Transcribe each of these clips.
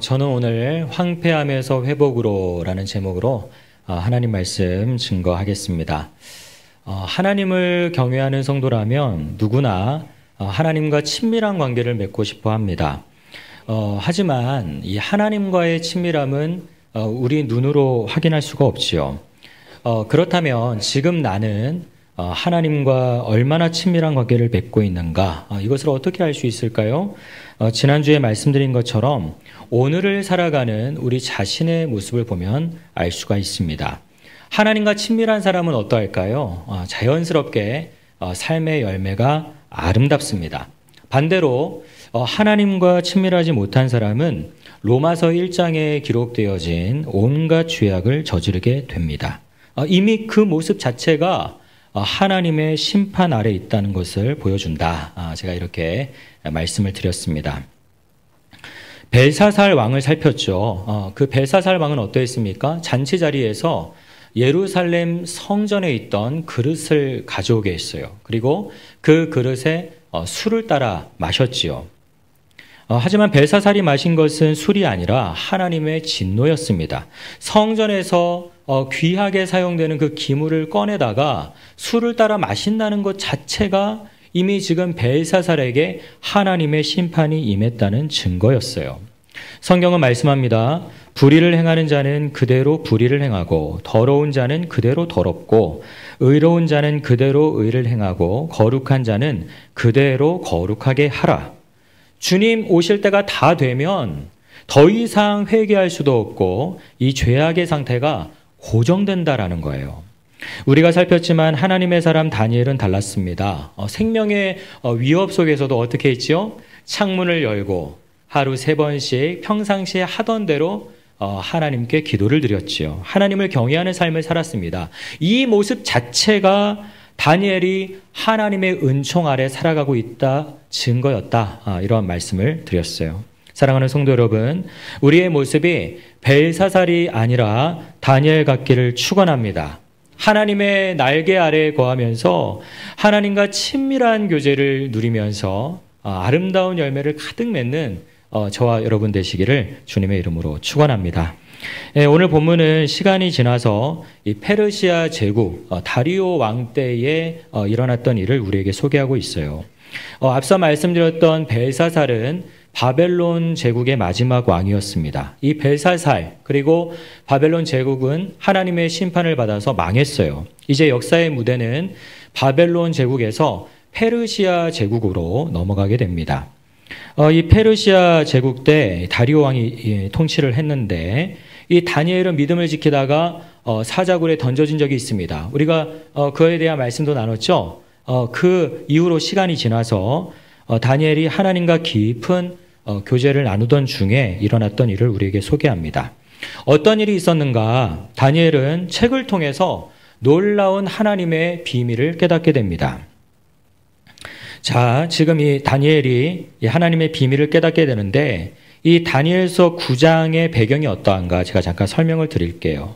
저는 오늘 황폐함에서 회복으로라는 제목으로 하나님 말씀 증거하겠습니다. 하나님을 경외하는 성도라면 누구나 하나님과 친밀한 관계를 맺고 싶어 합니다. 하지만 이 하나님과의 친밀함은 우리 눈으로 확인할 수가 없지요. 그렇다면 지금 나는 하나님과 얼마나 친밀한 관계를 맺고 있는가? 이것을 어떻게 알 수 있을까요? 지난주에 말씀드린 것처럼 오늘을 살아가는 우리 자신의 모습을 보면 알 수가 있습니다. 하나님과 친밀한 사람은 어떠할까요? 자연스럽게 삶의 열매가 아름답습니다. 반대로 하나님과 친밀하지 못한 사람은 로마서 1장에 기록되어진 온갖 죄악을 저지르게 됩니다. 이미 그 모습 자체가 하나님의 심판 아래 있다는 것을 보여준다. 제가 이렇게 말씀을 드렸습니다. 벨사살 왕을 살폈죠. 그 벨사살 왕은 어떠했습니까? 잔치 자리에서 예루살렘 성전에 있던 그릇을 가져오게 했어요. 그리고 그 그릇에 술을 따라 마셨지요. 하지만 벨사살이 마신 것은 술이 아니라 하나님의 진노였습니다. 성전에서 귀하게 사용되는 그 기물을 꺼내다가 술을 따라 마신다는 것 자체가 이미 지금 벨사살에게 하나님의 심판이 임했다는 증거였어요. 성경은 말씀합니다. 불의를 행하는 자는 그대로 불의를 행하고 더러운 자는 그대로 더럽고 의로운 자는 그대로 의를 행하고 거룩한 자는 그대로 거룩하게 하라. 주님 오실 때가 다 되면 더 이상 회개할 수도 없고 이 죄악의 상태가 고정된다라는 거예요. 우리가 살폈지만 하나님의 사람 다니엘은 달랐습니다. 생명의 위협 속에서도 어떻게 했지요? 창문을 열고 하루 3번씩 평상시에 하던 대로 하나님께 기도를 드렸지요. 하나님을 경외하는 삶을 살았습니다. 이 모습 자체가 다니엘이 하나님의 은총 아래 살아가고 있다 증거였다. 이런 말씀을 드렸어요. 사랑하는 성도 여러분, 우리의 모습이 벨사살이 아니라 다니엘 같기를 축원합니다. 하나님의 날개 아래에 거하면서 하나님과 친밀한 교제를 누리면서 아름다운 열매를 가득 맺는 저와 여러분 되시기를 주님의 이름으로 축원합니다. 오늘 본문은 시간이 지나서 이 페르시아 제국 다리오 왕 때에 일어났던 일을 우리에게 소개하고 있어요. 앞서 말씀드렸던 벨사살은 바벨론 제국의 마지막 왕이었습니다. 이 벨사살 그리고 바벨론 제국은 하나님의 심판을 받아서 망했어요. 이제 역사의 무대는 바벨론 제국에서 페르시아 제국으로 넘어가게 됩니다. 이 페르시아 제국 때 다리오 왕이 통치를 했는데 이 다니엘은 믿음을 지키다가 사자굴에 던져진 적이 있습니다. 우리가 그에 대한 말씀도 나눴죠. 그 이후로 시간이 지나서 다니엘이 하나님과 깊은 교제를 나누던 중에 일어났던 일을 우리에게 소개합니다. 어떤 일이 있었는가? 다니엘은 책을 통해서 놀라운 하나님의 비밀을 깨닫게 됩니다. 자, 지금 이 다니엘이 하나님의 비밀을 깨닫게 되는데 이 다니엘서 9장의 배경이 어떠한가 제가 잠깐 설명을 드릴게요.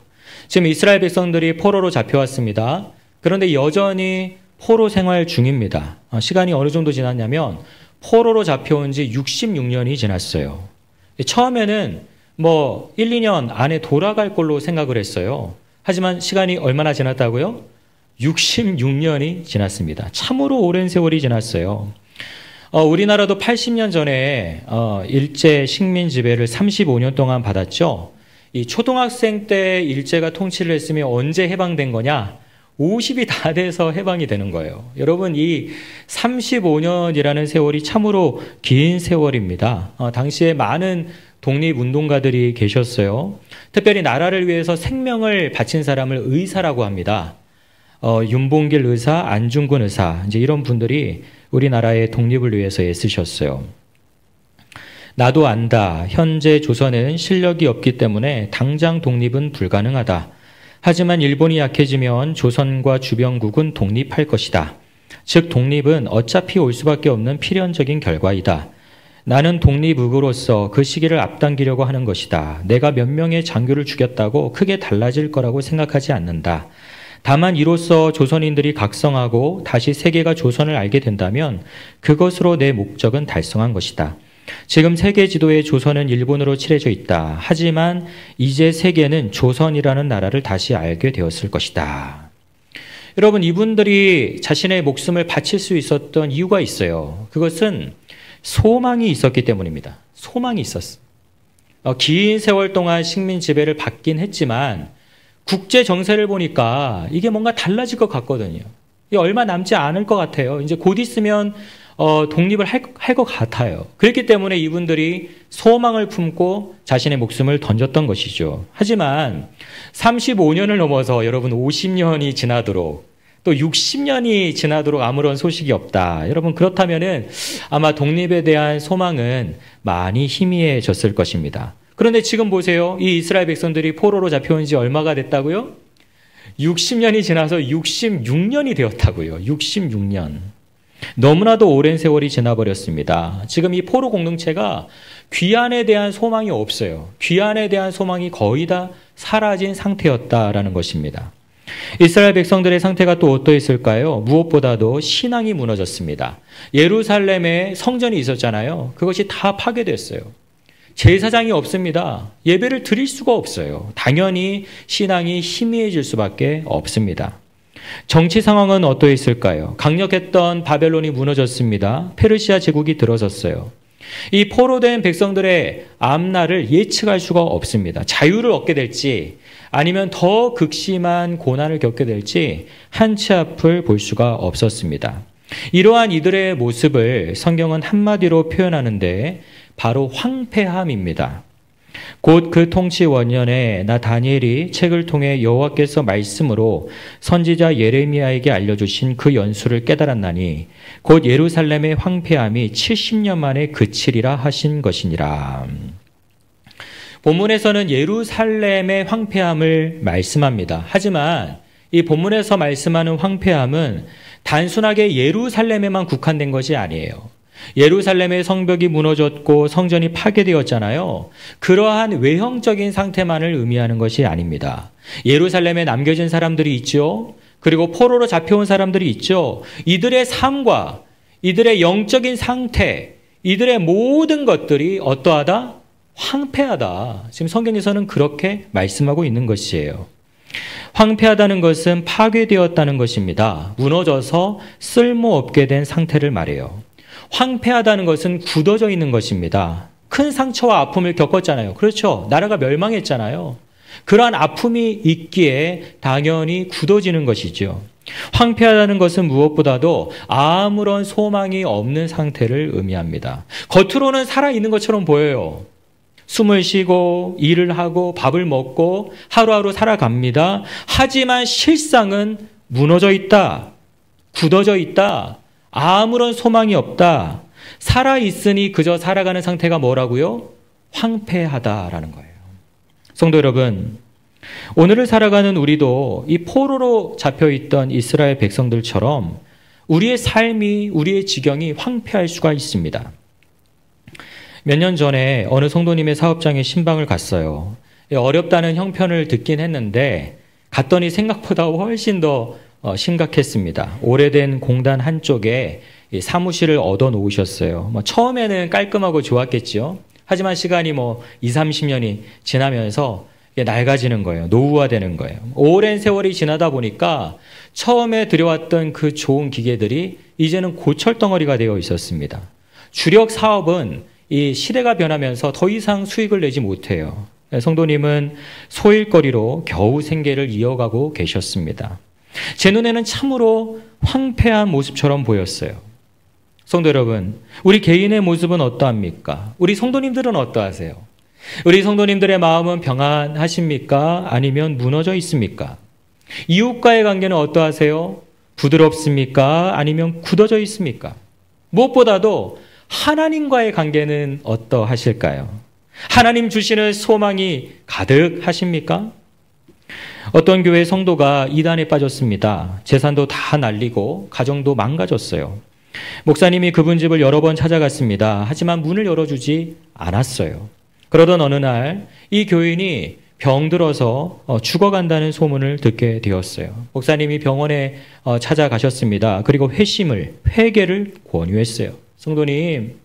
지금 이스라엘 백성들이 포로로 잡혀왔습니다. 그런데 여전히 포로 생활 중입니다. 시간이 어느 정도 지났냐면 포로로 잡혀온 지 66년이 지났어요. 처음에는 1, 2년 안에 돌아갈 걸로 생각을 했어요. 하지만 시간이 얼마나 지났다고요? 66년이 지났습니다. 참으로 오랜 세월이 지났어요. 우리나라도 80년 전에 일제 식민 지배를 35년 동안 받았죠. 이 초등학생 때 일제가 통치를 했으면 언제 해방된 거냐? 50이 다 돼서 해방이 되는 거예요. 여러분, 이 35년이라는 세월이 참으로 긴 세월입니다. 당시에 많은 독립운동가들이 계셨어요. 특별히 나라를 위해서 생명을 바친 사람을 의사라고 합니다. 윤봉길 의사, 안중근 의사, 이제 이런 분들이 우리나라의 독립을 위해서 애쓰셨어요. 나도 안다. 현재 조선은 실력이 없기 때문에 당장 독립은 불가능하다. 하지만 일본이 약해지면 조선과 주변국은 독립할 것이다. 즉 독립은 어차피 올 수밖에 없는 필연적인 결과이다. 나는 독립국으로서 그 시기를 앞당기려고 하는 것이다. 내가 몇 명의 장교를 죽였다고 크게 달라질 거라고 생각하지 않는다. 다만 이로써 조선인들이 각성하고 다시 세계가 조선을 알게 된다면 그것으로 내 목적은 달성한 것이다. 지금 세계 지도에 조선은 일본으로 칠해져 있다. 하지만 이제 세계는 조선이라는 나라를 다시 알게 되었을 것이다. 여러분, 이분들이 자신의 목숨을 바칠 수 있었던 이유가 있어요. 그것은 소망이 있었기 때문입니다. 소망이 있었어요. 긴 세월 동안 식민 지배를 받긴 했지만 국제 정세를 보니까 이게 뭔가 달라질 것 같거든요. 얼마 남지 않을 것 같아요. 이제 곧 있으면 독립을 할 것 같아요. 그렇기 때문에 이분들이 소망을 품고 자신의 목숨을 던졌던 것이죠. 하지만 35년을 넘어서 여러분 50년이 지나도록 또 60년이 지나도록 아무런 소식이 없다. 여러분, 그렇다면은 아마 독립에 대한 소망은 많이 희미해졌을 것입니다. 그런데 지금 보세요. 이 이스라엘 백성들이 포로로 잡혀온 지 얼마가 됐다고요? 60년이 지나서 66년이 되었다고요. 66년. 너무나도 오랜 세월이 지나버렸습니다. 지금 이 포로 공동체가 귀환에 대한 소망이 없어요. 귀환에 대한 소망이 거의 다 사라진 상태였다라는 것입니다. 이스라엘 백성들의 상태가 또 어떠했을까요? 무엇보다도 신앙이 무너졌습니다. 예루살렘에 성전이 있었잖아요. 그것이 다 파괴됐어요. 제사장이 없습니다. 예배를 드릴 수가 없어요. 당연히 신앙이 희미해질 수밖에 없습니다. 정치 상황은 어떠했을까요? 강력했던 바벨론이 무너졌습니다. 페르시아 제국이 들어섰어요. 이 포로된 백성들의 앞날을 예측할 수가 없습니다. 자유를 얻게 될지 아니면 더 극심한 고난을 겪게 될지 한치 앞을 볼 수가 없었습니다. 이러한 이들의 모습을 성경은 한마디로 표현하는데 바로 황폐함입니다. 곧 그 통치 원년에 나 다니엘이 책을 통해 여호와께서 말씀으로 선지자 예레미야에게 알려주신 그 연수를 깨달았나니 곧 예루살렘의 황폐함이 70년 만에 그치리라 하신 것이니라. 본문에서는 예루살렘의 황폐함을 말씀합니다. 하지만 이 본문에서 말씀하는 황폐함은 단순하게 예루살렘에만 국한된 것이 아니에요. 예루살렘의 성벽이 무너졌고 성전이 파괴되었잖아요. 그러한 외형적인 상태만을 의미하는 것이 아닙니다. 예루살렘에 남겨진 사람들이 있죠. 그리고 포로로 잡혀온 사람들이 있죠. 이들의 삶과 이들의 영적인 상태, 이들의 모든 것들이 어떠하다? 황폐하다. 지금 성경에서는 그렇게 말씀하고 있는 것이에요. 황폐하다는 것은 파괴되었다는 것입니다. 무너져서 쓸모없게 된 상태를 말해요. 황폐하다는 것은 굳어져 있는 것입니다. 큰 상처와 아픔을 겪었잖아요. 그렇죠? 나라가 멸망했잖아요. 그러한 아픔이 있기에 당연히 굳어지는 것이죠. 황폐하다는 것은 무엇보다도 아무런 소망이 없는 상태를 의미합니다. 겉으로는 살아있는 것처럼 보여요. 숨을 쉬고 일을 하고 밥을 먹고 하루하루 살아갑니다. 하지만 실상은 무너져 있다. 굳어져 있다. 아무런 소망이 없다. 살아있으니 그저 살아가는 상태가 뭐라고요? 황폐하다라는 거예요. 성도 여러분, 오늘을 살아가는 우리도 이 포로로 잡혀있던 이스라엘 백성들처럼 우리의 삶이, 우리의 지경이 황폐할 수가 있습니다. 몇 년 전에 어느 성도님의 사업장에 신방을 갔어요. 어렵다는 형편을 듣긴 했는데 갔더니 생각보다 훨씬 더 심각했습니다. 오래된 공단 한쪽에 사무실을 얻어 놓으셨어요. 처음에는 깔끔하고 좋았겠죠. 하지만 시간이 2, 30년이 지나면서 낡아지는 거예요. 노후화되는 거예요. 오랜 세월이 지나다 보니까 처음에 들여왔던 그 좋은 기계들이 이제는 고철덩어리가 되어 있었습니다. 주력 사업은 이 시대가 변하면서 더 이상 수익을 내지 못해요. 성도님은 소일거리로 겨우 생계를 이어가고 계셨습니다. 제 눈에는 참으로 황폐한 모습처럼 보였어요. 성도 여러분, 우리 개인의 모습은 어떠합니까? 우리 성도님들은 어떠하세요? 우리 성도님들의 마음은 평안하십니까? 아니면 무너져 있습니까? 이웃과의 관계는 어떠하세요? 부드럽습니까? 아니면 굳어져 있습니까? 무엇보다도 하나님과의 관계는 어떠하실까요? 하나님 주시는 소망이 가득하십니까? 어떤 교회 성도가 이단에 빠졌습니다. 재산도 다 날리고 가정도 망가졌어요. 목사님이 그분 집을 여러 번 찾아갔습니다. 하지만 문을 열어주지 않았어요. 그러던 어느 날 이 교인이 병들어서 죽어간다는 소문을 듣게 되었어요. 목사님이 병원에 찾아가셨습니다. 그리고 회개를 권유했어요. 성도님,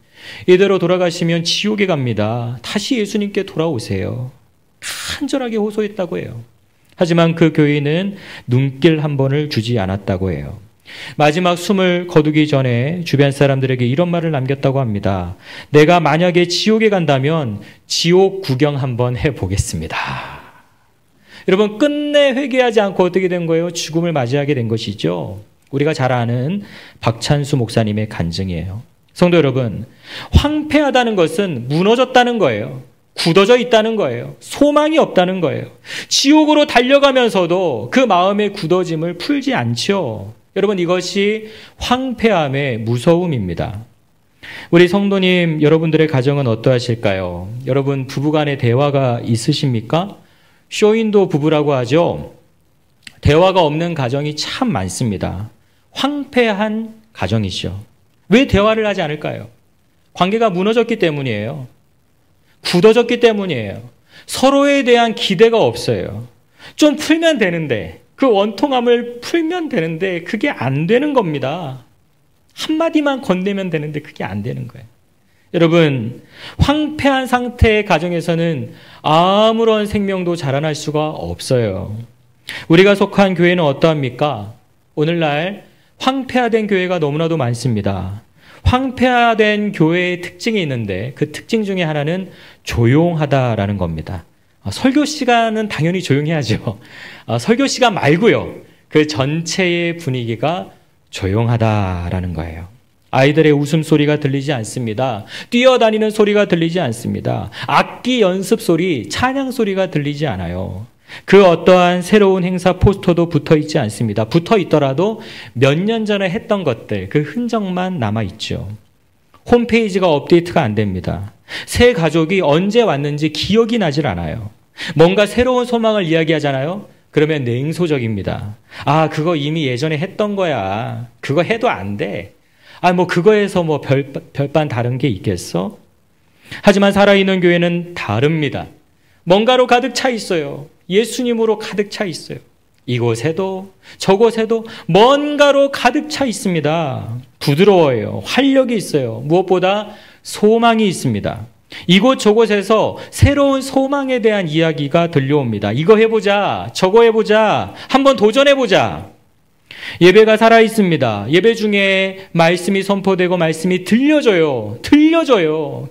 이대로 돌아가시면 지옥에 갑니다. 다시 예수님께 돌아오세요. 간절하게 호소했다고 해요. 하지만 그 교인은 눈길 한 번을 주지 않았다고 해요. 마지막 숨을 거두기 전에 주변 사람들에게 이런 말을 남겼다고 합니다. 내가 만약에 지옥에 간다면 지옥 구경 한번 해보겠습니다. 여러분, 끝내 회개하지 않고 어떻게 된 거예요? 죽음을 맞이하게 된 것이죠. 우리가 잘 아는 박찬수 목사님의 간증이에요. 성도 여러분, 황폐하다는 것은 무너졌다는 거예요. 굳어져 있다는 거예요. 소망이 없다는 거예요. 지옥으로 달려가면서도 그 마음의 굳어짐을 풀지 않죠. 여러분, 이것이 황폐함의 무서움입니다. 우리 성도님, 여러분들의 가정은 어떠하실까요? 여러분, 부부간의 대화가 있으십니까? 쇼윈도 부부라고 하죠. 대화가 없는 가정이 참 많습니다. 황폐한 가정이죠. 왜 대화를 하지 않을까요? 관계가 무너졌기 때문이에요. 굳어졌기 때문이에요. 서로에 대한 기대가 없어요. 좀 풀면 되는데, 그 원통함을 풀면 되는데 그게 안 되는 겁니다. 한마디만 건네면 되는데 그게 안 되는 거예요. 여러분, 황폐한 상태의 가정에서는 아무런 생명도 자라날 수가 없어요. 우리가 속한 교회는 어떠합니까? 오늘날 황폐화된 교회가 너무나도 많습니다. 황폐화된 교회의 특징이 있는데 그 특징 중에 하나는 조용하다라는 겁니다. 설교 시간은 당연히 조용해야죠. 설교 시간 말고요. 그 전체의 분위기가 조용하다라는 거예요. 아이들의 웃음소리가 들리지 않습니다. 뛰어다니는 소리가 들리지 않습니다. 악기 연습 소리, 찬양 소리가 들리지 않아요. 그 어떠한 새로운 행사 포스터도 붙어 있지 않습니다. 붙어 있더라도 몇 년 전에 했던 것들, 그 흔적만 남아있죠. 홈페이지가 업데이트가 안 됩니다. 새 가족이 언제 왔는지 기억이 나질 않아요. 뭔가 새로운 소망을 이야기하잖아요. 그러면 냉소적입니다. 아, 그거 이미 예전에 했던 거야. 그거 해도 안 돼. 아, 뭐 그거에서 뭐 별반 다른 게 있겠어? 하지만 살아있는 교회는 다릅니다. 뭔가로 가득 차 있어요. 예수님으로 가득 차 있어요. 이곳에도 저곳에도 뭔가로 가득 차 있습니다. 부드러워요. 활력이 있어요. 무엇보다 소망이 있습니다. 이곳 저곳에서 새로운 소망에 대한 이야기가 들려옵니다. 이거 해보자. 저거 해보자. 한번 도전해보자. 예배가 살아있습니다. 예배 중에 말씀이 선포되고 말씀이 들려져요.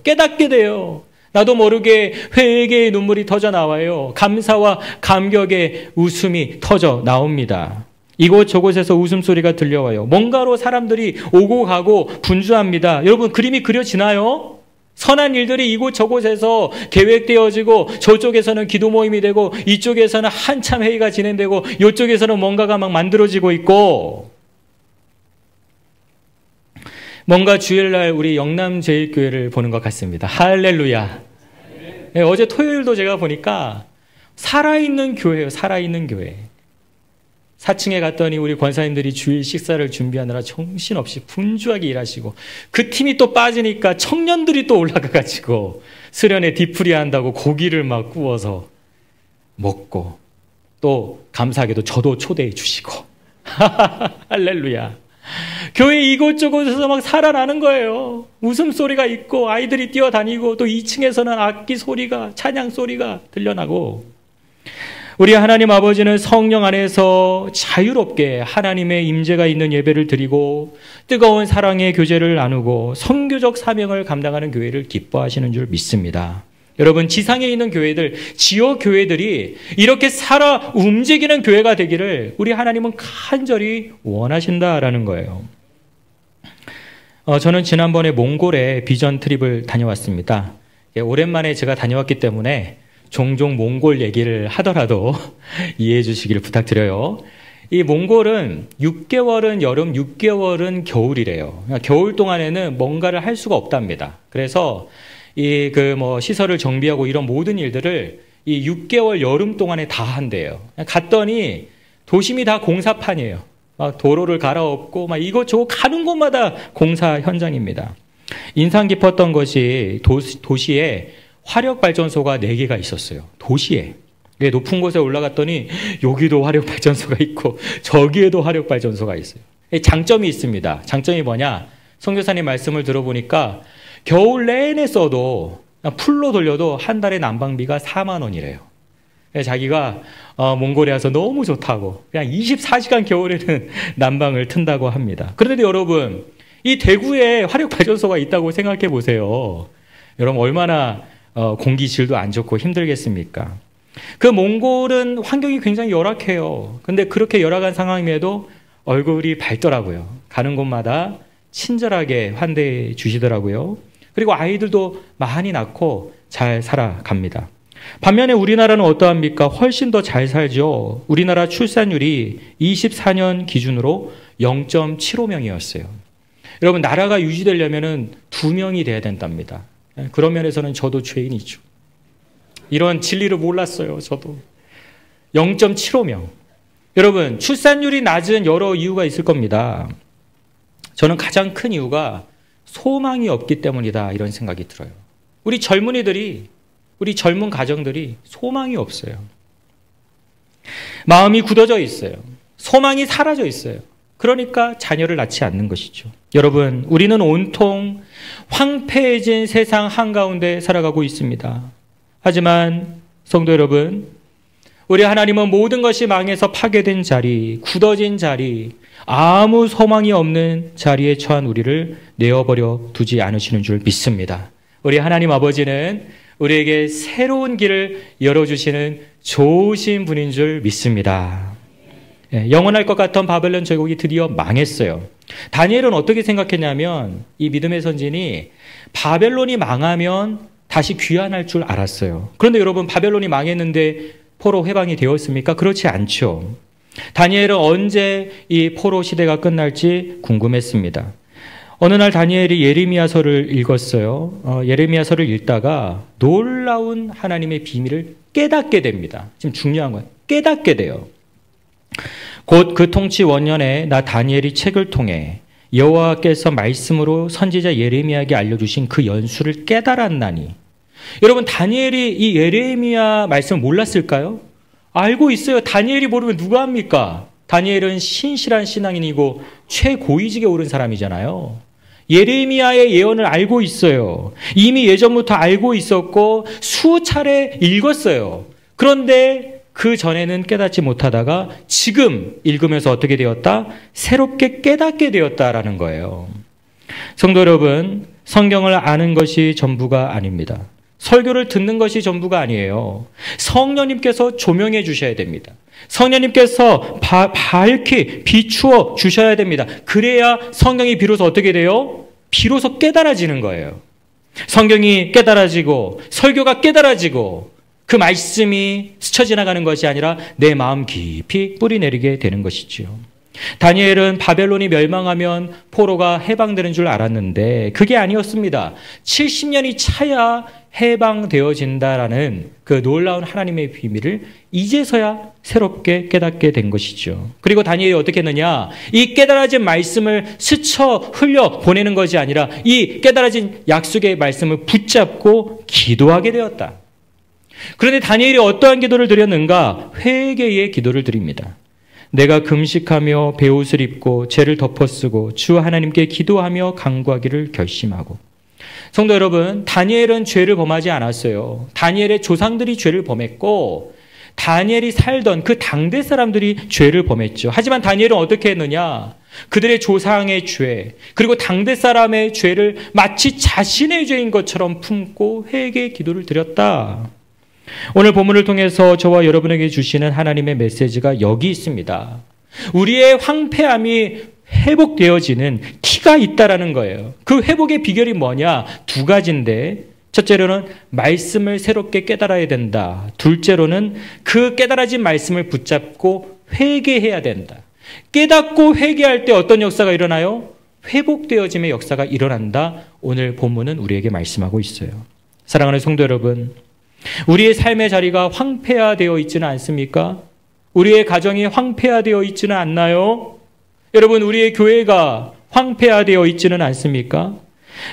깨닫게 돼요. 나도 모르게 회개의 눈물이 터져 나와요. 감사와 감격의 웃음이 터져 나옵니다. 이곳 저곳에서 웃음소리가 들려와요. 뭔가로 사람들이 오고 가고 분주합니다. 여러분, 그림이 그려지나요? 선한 일들이 이곳 저곳에서 계획되어지고 저쪽에서는 기도 모임이 되고 이쪽에서는 한참 회의가 진행되고 이쪽에서는 뭔가가 막 만들어지고 있고, 뭔가 주일날 우리 영남제일교회를 보는 것 같습니다. 할렐루야. 네, 어제 토요일도 제가 보니까 살아있는 교회예요. 살아있는 교회. 4층에 갔더니 우리 권사님들이 주일 식사를 준비하느라 정신없이 분주하게 일하시고, 그 팀이 또 빠지니까 청년들이 또 올라가가지고 수련회 뒤풀이 한다고 고기를 막 구워서 먹고, 또 감사하게도 저도 초대해 주시고. 할렐루야. 교회 이곳저곳에서 막 살아나는 거예요. 웃음소리가 있고 아이들이 뛰어다니고 또 2층에서는 악기 소리가, 찬양 소리가 들려나고, 우리 하나님 아버지는 성령 안에서 자유롭게 하나님의 임재가 있는 예배를 드리고 뜨거운 사랑의 교제를 나누고 선교적 사명을 감당하는 교회를 기뻐하시는 줄 믿습니다. 여러분, 지상에 있는 교회들, 지역 교회들이 이렇게 살아 움직이는 교회가 되기를 우리 하나님은 간절히 원하신다라는 거예요. 저는 지난번에 몽골에 비전 트립을 다녀왔습니다. 오랜만에 제가 다녀왔기 때문에 종종 몽골 얘기를 하더라도 이해해 주시기를 부탁드려요. 이 몽골은 6개월은 여름, 6개월은 겨울이래요. 그러니까 겨울 동안에는 뭔가를 할 수가 없답니다. 그래서 시설을 정비하고 이런 모든 일들을 이 6개월 여름 동안에 다 한대요. 갔더니 도심이 다 공사판이에요. 막 도로를 갈아엎고 막 이것저것 가는 곳마다 공사 현장입니다. 인상 깊었던 것이 도시에 화력발전소가 4개가 있었어요. 도시에. 높은 곳에 올라갔더니 여기도 화력발전소가 있고 저기에도 화력발전소가 있어요. 장점이 있습니다. 장점이 뭐냐? 선교사님 말씀을 들어보니까 겨울 내내 써도 풀로 돌려도 한 달에 난방비가 4만 원이래요. 자기가 몽골에 와서 너무 좋다고 그냥 24시간 겨울에는 난방을 튼다고 합니다. 그런데 여러분, 이 대구에 화력발전소가 있다고 생각해 보세요. 여러분 얼마나 공기질도 안 좋고 힘들겠습니까? 그 몽골은 환경이 굉장히 열악해요. 근데 그렇게 열악한 상황임에도 얼굴이 밝더라고요. 가는 곳마다 친절하게 환대해 주시더라고요. 그리고 아이들도 많이 낳고 잘 살아갑니다. 반면에 우리나라는 어떠합니까? 훨씬 더 잘 살죠. 우리나라 출산율이 24년 기준으로 0.75명이었어요. 여러분, 나라가 유지되려면 2명이 돼야 된답니다. 그런 면에서는 저도 죄인이죠. 이런 진리를 몰랐어요, 저도. 0.75명. 여러분, 출산율이 낮은 여러 이유가 있을 겁니다. 저는 가장 큰 이유가 소망이 없기 때문이다, 이런 생각이 들어요. 우리 젊은이들이, 우리 젊은 가정들이 소망이 없어요. 마음이 굳어져 있어요. 소망이 사라져 있어요. 그러니까 자녀를 낳지 않는 것이죠. 여러분, 우리는 온통 황폐해진 세상 한가운데 살아가고 있습니다. 하지만 성도 여러분, 우리 하나님은 모든 것이 망해서 파괴된 자리, 굳어진 자리, 아무 소망이 없는 자리에 처한 우리를 내어버려 두지 않으시는 줄 믿습니다. 우리 하나님 아버지는 우리에게 새로운 길을 열어주시는 좋으신 분인 줄 믿습니다. 영원할 것 같던 바벨론 제국이 드디어 망했어요. 다니엘은 어떻게 생각했냐면, 이 믿음의 선진이 바벨론이 망하면 다시 귀환할 줄 알았어요. 그런데 여러분, 바벨론이 망했는데 포로 해방이 되었습니까? 그렇지 않죠. 다니엘은 언제 이 포로 시대가 끝날지 궁금했습니다. 어느 날 다니엘이 예레미야서를 읽었어요. 예레미야서를 읽다가 놀라운 하나님의 비밀을 깨닫게 됩니다. 지금 중요한 건 깨닫게 돼요. 곧 그 통치 원년에 나 다니엘이 책을 통해 여호와께서 말씀으로 선지자 예레미야에게 알려주신 그 연수를 깨달았나니. 여러분, 다니엘이 이 예레미야 말씀을 몰랐을까요? 알고 있어요. 다니엘이 모르면 누가 합니까? 다니엘은 신실한 신앙인이고 최고위직에 오른 사람이잖아요. 예레미야의 예언을 알고 있어요. 이미 예전부터 알고 있었고 수차례 읽었어요. 그런데 그 전에는 깨닫지 못하다가 지금 읽으면서 어떻게 되었다? 새롭게 깨닫게 되었다라는 거예요. 성도 여러분, 성경을 아는 것이 전부가 아닙니다. 설교를 듣는 것이 전부가 아니에요. 성령님께서 조명해 주셔야 됩니다. 성령님께서 밝히 비추어 주셔야 됩니다. 그래야 성경이 비로소 어떻게 돼요? 비로소 깨달아지는 거예요. 성경이 깨달아지고 설교가 깨달아지고 그 말씀이 스쳐 지나가는 것이 아니라 내 마음 깊이 뿌리내리게 되는 것이지요. 다니엘은 바벨론이 멸망하면 포로가 해방되는 줄 알았는데 그게 아니었습니다. 70년이 차야 해방되어진다라는 그 놀라운 하나님의 비밀을 이제서야 새롭게 깨닫게 된 것이죠. 그리고 다니엘이 어떻게 했느냐? 이 깨달아진 말씀을 스쳐 흘려 보내는 것이 아니라 이 깨달아진 약속의 말씀을 붙잡고 기도하게 되었다. 그런데 다니엘이 어떠한 기도를 드렸는가? 회개의 기도를 드립니다. 내가 금식하며 베옷을 입고 죄를 덮어쓰고 주 하나님께 기도하며 간구하기를 결심하고. 성도 여러분, 다니엘은 죄를 범하지 않았어요. 다니엘의 조상들이 죄를 범했고 다니엘이 살던 그 당대 사람들이 죄를 범했죠. 하지만 다니엘은 어떻게 했느냐? 그들의 조상의 죄, 그리고 당대 사람의 죄를 마치 자신의 죄인 것처럼 품고 회개의 기도를 드렸다. 오늘 본문을 통해서 저와 여러분에게 주시는 하나님의 메시지가 여기 있습니다. 우리의 황폐함이 회복되어지는 키가 있다라는 거예요. 그 회복의 비결이 뭐냐? 두 가지인데, 첫째로는 말씀을 새롭게 깨달아야 된다. 둘째로는 그 깨달아진 말씀을 붙잡고 회개해야 된다. 깨닫고 회개할 때 어떤 역사가 일어나요? 회복되어짐의 역사가 일어난다. 오늘 본문은 우리에게 말씀하고 있어요. 사랑하는 성도 여러분, 우리의 삶의 자리가 황폐화되어 있지는 않습니까? 우리의 가정이 황폐화되어 있지는 않나요? 여러분, 우리의 교회가 황폐화되어 있지는 않습니까?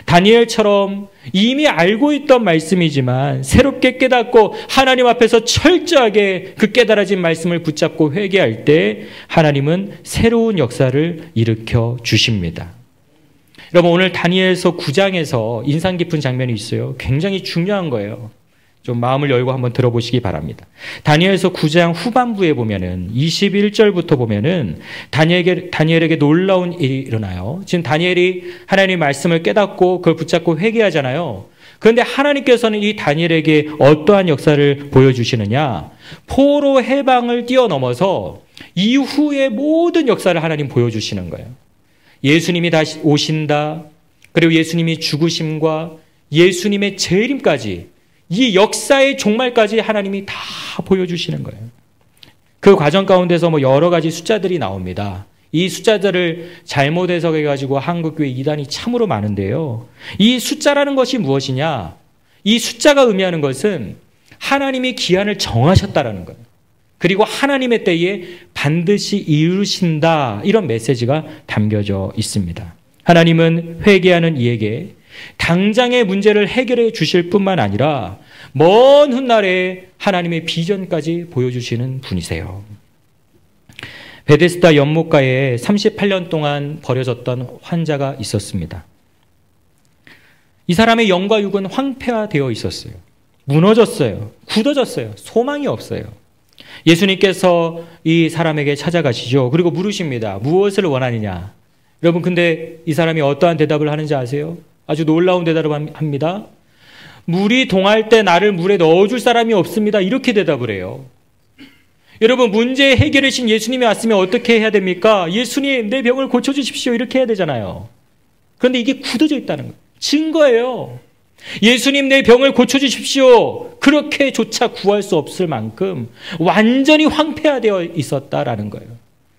다니엘처럼 이미 알고 있던 말씀이지만 새롭게 깨닫고 하나님 앞에서 철저하게 그 깨달아진 말씀을 붙잡고 회개할 때 하나님은 새로운 역사를 일으켜 주십니다. 여러분 오늘 다니엘서 9장에서 인상 깊은 장면이 있어요. 굉장히 중요한 거예요. 좀 마음을 열고 한번 들어보시기 바랍니다. 다니엘서 9장 후반부에 보면은 21절부터 보면은 다니엘에게 놀라운 일이 일어나요. 지금 다니엘이 하나님의 말씀을 깨닫고 그걸 붙잡고 회개하잖아요. 그런데 하나님께서는 이 다니엘에게 어떠한 역사를 보여주시느냐? 포로 해방을 뛰어넘어서 이후의 모든 역사를 하나님 보여주시는 거예요. 예수님이 다시 오신다. 그리고 예수님이 죽으심과 예수님의 재림까지 이 역사의 종말까지 하나님이 다 보여주시는 거예요. 그 과정 가운데서 여러 가지 숫자들이 나옵니다. 이 숫자들을 잘못 해석해가지고 한국교회 이단이 참으로 많은데요. 이 숫자라는 것이 무엇이냐? 이 숫자가 의미하는 것은 하나님이 기한을 정하셨다라는 거예요. 그리고 하나님의 때에 반드시 이루신다. 이런 메시지가 담겨져 있습니다. 하나님은 회개하는 이에게 당장의 문제를 해결해 주실 뿐만 아니라 먼 훗날에 하나님의 비전까지 보여주시는 분이세요. 베데스다 연못가에 38년 동안 버려졌던 환자가 있었습니다. 이 사람의 영과 육은 황폐화되어 있었어요. 무너졌어요. 굳어졌어요. 소망이 없어요. 예수님께서 이 사람에게 찾아가시죠. 그리고 물으십니다. 무엇을 원하느냐? 여러분 근데 이 사람이 어떠한 대답을 하는지 아세요? 아주 놀라운 대답을 합니다. 물이 동할 때 나를 물에 넣어줄 사람이 없습니다. 이렇게 대답을 해요. 여러분 문제 해결이신 예수님이 왔으면 어떻게 해야 됩니까? 예수님 내 병을 고쳐주십시오. 이렇게 해야 되잖아요. 그런데 이게 굳어져 있다는 거예요. 증거예요. 예수님 내 병을 고쳐주십시오. 그렇게조차 구할 수 없을 만큼 완전히 황폐화되어 있었다라는 거예요.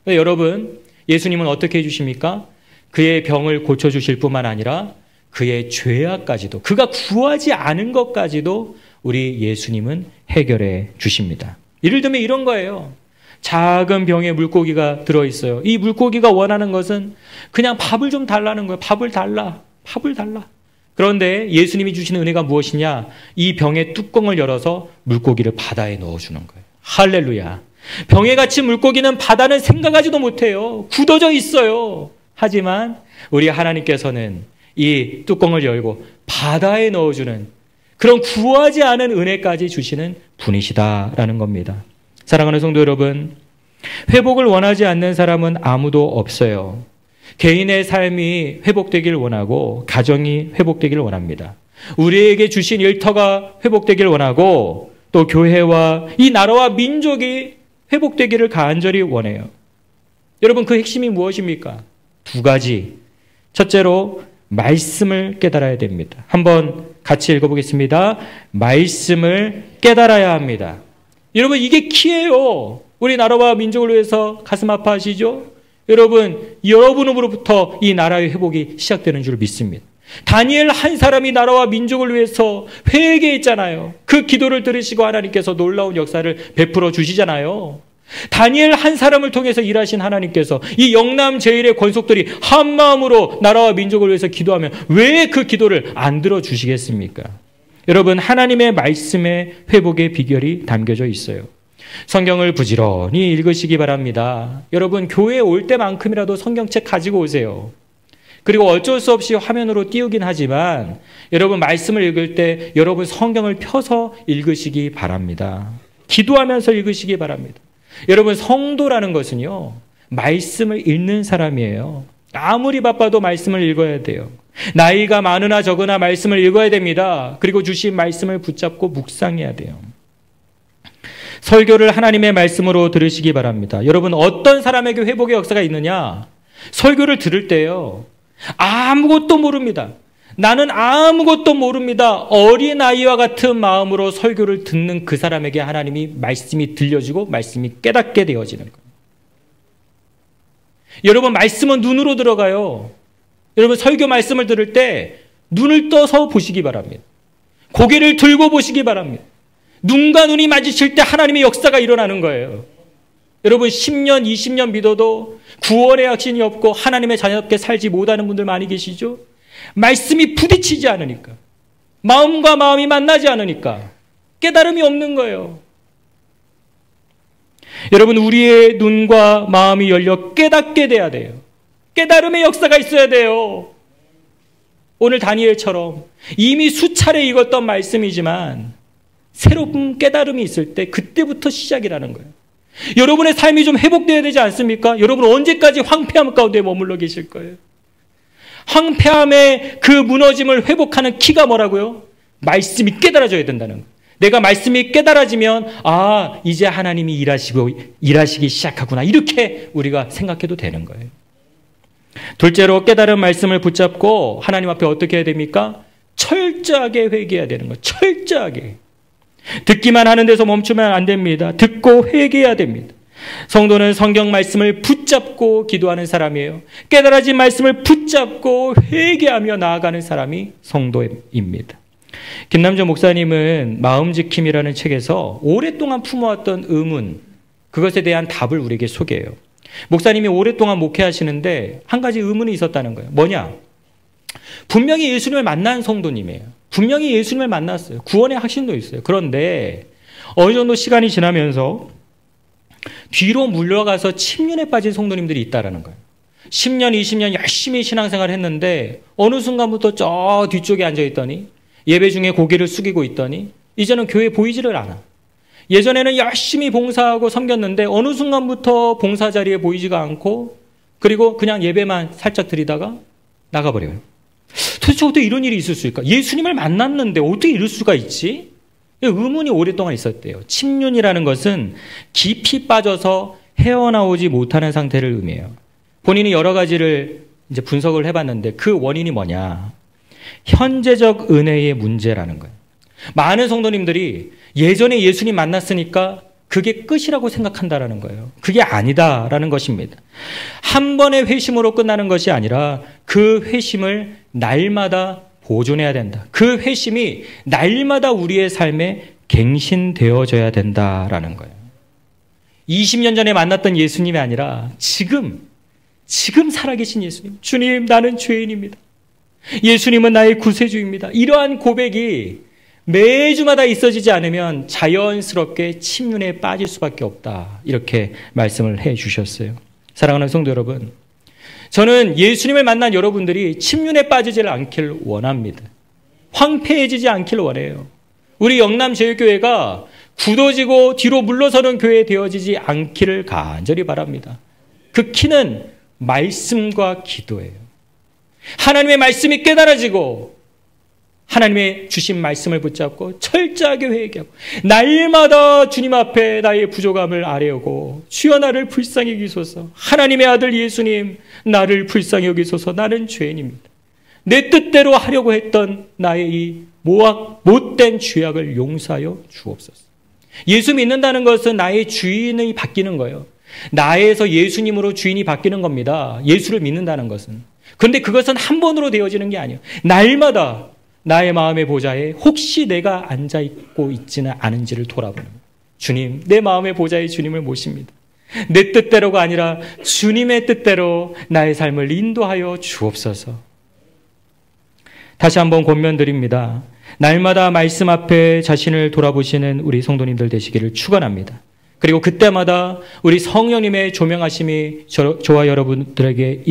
여러분 예수님은 어떻게 해주십니까? 그의 병을 고쳐주실 뿐만 아니라 그의 죄악까지도 그가 구하지 않은 것까지도 우리 예수님은 해결해 주십니다. 예를 들면 이런 거예요. 작은 병에 물고기가 들어있어요. 이 물고기가 원하는 것은 그냥 밥을 좀 달라는 거예요. 밥을 달라. 그런데 예수님이 주시는 은혜가 무엇이냐? 이 병의 뚜껑을 열어서 물고기를 바다에 넣어주는 거예요. 할렐루야. 병에 갇힌 물고기는 바다는 생각하지도 못해요. 굳어져 있어요. 하지만 우리 하나님께서는 이 뚜껑을 열고 바다에 넣어주는 그런 구하지 않은 은혜까지 주시는 분이시다라는 겁니다. 사랑하는 성도 여러분, 회복을 원하지 않는 사람은 아무도 없어요. 개인의 삶이 회복되길 원하고 가정이 회복되길 원합니다. 우리에게 주신 일터가 회복되길 원하고 또 교회와 이 나라와 민족이 회복되기를 간절히 원해요. 여러분 그 핵심이 무엇입니까? 두 가지. 첫째로 말씀을 깨달아야 됩니다. 한번 같이 읽어보겠습니다. 말씀을 깨달아야 합니다. 여러분 이게 키예요. 우리 나라와 민족을 위해서 가슴 아파하시죠? 여러분으로부터 이 나라의 회복이 시작되는 줄 믿습니다. 다니엘 한 사람이 나라와 민족을 위해서 회개했잖아요. 그 기도를 들으시고 하나님께서 놀라운 역사를 베풀어 주시잖아요. 다니엘 한 사람을 통해서 일하신 하나님께서 이 영남 제일의 권속들이 한 마음으로 나라와 민족을 위해서 기도하면 왜 그 기도를 안 들어주시겠습니까? 여러분 하나님의 말씀에 회복의 비결이 담겨져 있어요. 성경을 부지런히 읽으시기 바랍니다. 여러분 교회에 올 때만큼이라도 성경책 가지고 오세요. 그리고 어쩔 수 없이 화면으로 띄우긴 하지만 여러분 말씀을 읽을 때 여러분 성경을 펴서 읽으시기 바랍니다. 기도하면서 읽으시기 바랍니다. 여러분 성도라는 것은요 말씀을 읽는 사람이에요. 아무리 바빠도 말씀을 읽어야 돼요. 나이가 많으나 적으나 말씀을 읽어야 됩니다. 그리고 주신 말씀을 붙잡고 묵상해야 돼요. 설교를 하나님의 말씀으로 들으시기 바랍니다. 여러분 어떤 사람에게 회복의 역사가 있느냐? 설교를 들을 때요 아무것도 모릅니다. 나는 아무것도 모릅니다. 어린아이와 같은 마음으로 설교를 듣는 그 사람에게 하나님이 말씀이 들려지고 말씀이 깨닫게 되어지는 거예요. 여러분 말씀은 눈으로 들어가요. 여러분 설교 말씀을 들을 때 눈을 떠서 보시기 바랍니다. 고개를 들고 보시기 바랍니다. 눈과 눈이 마주칠 때 하나님의 역사가 일어나는 거예요. 여러분 10년, 20년 믿어도 구원의 확신이 없고 하나님의 자녀답게 살지 못하는 분들 많이 계시죠? 말씀이 부딪히지 않으니까, 마음과 마음이 만나지 않으니까 깨달음이 없는 거예요. 여러분 우리의 눈과 마음이 열려 깨닫게 돼야 돼요. 깨달음의 역사가 있어야 돼요. 오늘 다니엘처럼 이미 수차례 읽었던 말씀이지만 새로운 깨달음이 있을 때 그때부터 시작이라는 거예요. 여러분의 삶이 좀 회복되어야 되지 않습니까? 여러분 언제까지 황폐함 가운데 머물러 계실 거예요? 황폐함의 그 무너짐을 회복하는 키가 뭐라고요? 말씀이 깨달아져야 된다는 거예요. 내가 말씀이 깨달아지면 이제 하나님이 일하시기 시작하구나, 이렇게 우리가 생각해도 되는 거예요. 둘째로 깨달은 말씀을 붙잡고 하나님 앞에 어떻게 해야 됩니까? 철저하게 회개해야 되는 거예요. 철저하게. 듣기만 하는 데서 멈추면 안 됩니다. 듣고 회개해야 됩니다. 성도는 성경 말씀을 붙잡고 기도하는 사람이에요. 깨달아진 말씀을 붙잡고 회개하며 나아가는 사람이 성도입니다. 김남조 목사님은 마음지킴이라는 책에서 오랫동안 품어왔던 의문, 그것에 대한 답을 우리에게 소개해요. 목사님이 오랫동안 목회하시는데 한 가지 의문이 있었다는 거예요. 뭐냐? 분명히 예수님을 만난 성도님이에요. 분명히 예수님을 만났어요. 구원의 확신도 있어요. 그런데 어느 정도 시간이 지나면서 뒤로 물러가서 침륜에 빠진 성도님들이 있다라는 거예요. 10년, 20년 열심히 신앙생활을 했는데 어느 순간부터 저 뒤쪽에 앉아있더니 예배 중에 고개를 숙이고 있더니 이제는 교회에 보이지를 않아. 예전에는 열심히 봉사하고 섬겼는데 어느 순간부터 봉사 자리에 보이지가 않고 그리고 그냥 예배만 살짝 드리다가 나가버려요. 도대체 어떻게 이런 일이 있을 수 있을까? 예수님을 만났는데 어떻게 이럴 수가 있지? 의문이 오랫동안 있었대요. 침륜이라는 것은 깊이 빠져서 헤어나오지 못하는 상태를 의미해요. 본인이 여러 가지를 이제 분석을 해봤는데 그 원인이 뭐냐? 현재적 은혜의 문제라는 거예요. 많은 성도님들이 예전에 예수님 만났으니까 그게 끝이라고 생각한다라는 거예요. 그게 아니다라는 것입니다. 한 번의 회심으로 끝나는 것이 아니라 그 회심을 날마다 보존해야 된다. 그 회심이 날마다 우리의 삶에 갱신되어져야 된다라는 거예요. 20년 전에 만났던 예수님이 아니라 지금 살아계신 예수님. 주님, 나는 죄인입니다. 예수님은 나의 구세주입니다. 이러한 고백이 매주마다 있어지지 않으면 자연스럽게 침륜에 빠질 수밖에 없다. 이렇게 말씀을 해 주셨어요. 사랑하는 성도 여러분, 저는 예수님을 만난 여러분들이 침륜에 빠지지 않기를 원합니다. 황폐해지지 않기를 원해요. 우리 영남제일교회가 굳어지고 뒤로 물러서는 교회 되어지지 않기를 간절히 바랍니다. 그 키는 말씀과 기도예요. 하나님의 말씀이 깨달아지고 하나님의 주신 말씀을 붙잡고 철저하게 회개하고 날마다 주님 앞에 나의 부족함을 아뢰고 주여 나를 불쌍히 여기소서. 하나님의 아들 예수님, 나를 불쌍히 여기소서. 나는 죄인입니다. 내 뜻대로 하려고 했던 나의 이 못된 죄악을 용서하여 주옵소서. 예수 믿는다는 것은 나의 주인이 바뀌는 거예요. 나에서 예수님으로 주인이 바뀌는 겁니다. 예수를 믿는다는 것은. 그런데 그것은 한 번으로 되어지는 게 아니에요. 날마다 나의 마음의 보좌에 혹시 내가 앉아있고 있지는 않은지를 돌아보는 거예요. 주님, 내 마음의 보좌에 주님을 모십니다. 내 뜻대로가 아니라 주님의 뜻대로 나의 삶을 인도하여 주옵소서. 다시 한번 권면드립니다. 날마다 말씀 앞에 자신을 돌아보시는 우리 성도님들 되시기를 축원합니다. 그리고 그때마다 우리 성령님의 조명하심이 저와 여러분들에게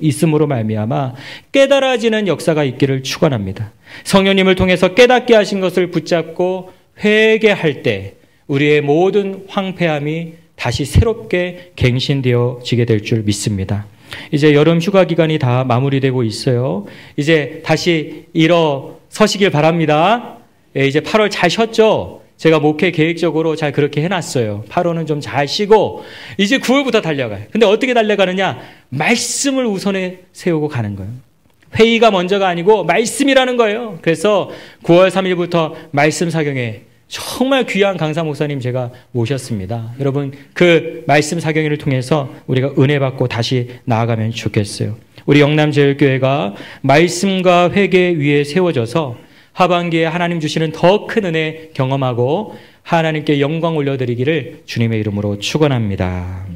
있음으로 말미암아 깨달아지는 역사가 있기를 축원합니다. 성령님을 통해서 깨닫게 하신 것을 붙잡고 회개할 때 우리의 모든 황폐함이 다시 새롭게 갱신되어지게 될 줄 믿습니다. 이제 여름 휴가 기간이 다 마무리되고 있어요. 이제 다시 일어서시길 바랍니다. 이제 8월 잘 쉬었죠? 제가 목회 계획적으로 잘 그렇게 해놨어요. 8월은 좀 잘 쉬고 이제 9월부터 달려가요. 근데 어떻게 달려가느냐? 말씀을 우선에 세우고 가는 거예요. 회의가 먼저가 아니고 말씀이라는 거예요. 그래서 9월 3일부터 말씀 사경회 정말 귀한 강사 목사님 제가 모셨습니다. 여러분 그 말씀 사경회를 통해서 우리가 은혜 받고 다시 나아가면 좋겠어요. 우리 영남제일교회가 말씀과 회개 위에 세워져서 하반기에 하나님 주시는 더 큰 은혜 경험하고 하나님께 영광 올려드리기를 주님의 이름으로 축원합니다.